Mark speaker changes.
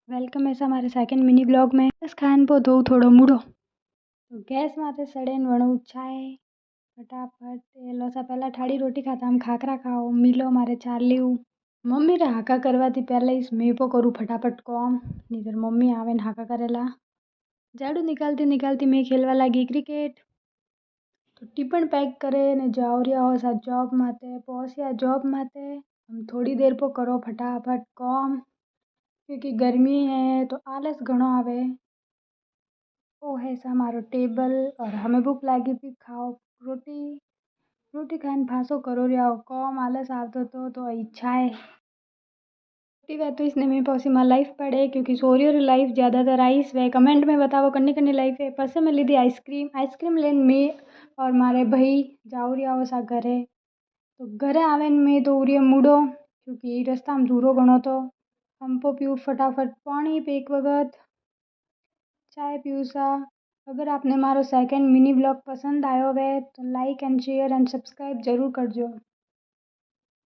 Speaker 1: Welcome है हमारे second mini blog में। बस खान पो धो थोड़ो मूड़ो तो गैस माथे सड़ेन वणु चाय फटाफट एलो सा पहला ठाड़ी रोटी खाता हम खाकरा खाओ मिलो मारे चार्ली मम्मी रे हाका करवा थी पहले इस मैं पो करूँ फटाफट कॉम नहीं फिर मम्मी आवे न हाका करेला। झाड़ू निकालती निकालती मैं खेलवा लगी क्रिकेट तो टिफिन पैक करे ने जाओ रिया हो सा जॉब माते पहुंचिया जॉब माते हम थोड़ी देर पो करो फटाफट कॉम क्योंकि गर्मी है तो आलस घणो आवे। वो है सा हमारो टेबल और हमें भूख लगी भी खाओ रोटी रोटी खाने फांसो करो रिया कॉम आलस आवतो तो इच्छा है छोटी वे तो इसने में पौसी माँ लाइफ पड़े क्योंकि सोरियो री लाइफ ज़्यादातर आइस वे कमेंट में बताओ कन्नी कन्नी लाइफ है। पसे में लीधी आइसक्रीम लेन में और मारे भाई जाओ रिया हो सा घरे तो घरे आवे में तो उरिया मुड़ो क्योंकि रास्ता में दूरो घणो तो हम पो पीऊ फटाफट पानी पे एक वक्त चाय पीऊ सा। अगर आपने मारो सेकंड मिनी ब्लॉग पसंद आयो वे तो like and share and subscribe जरूर करजो।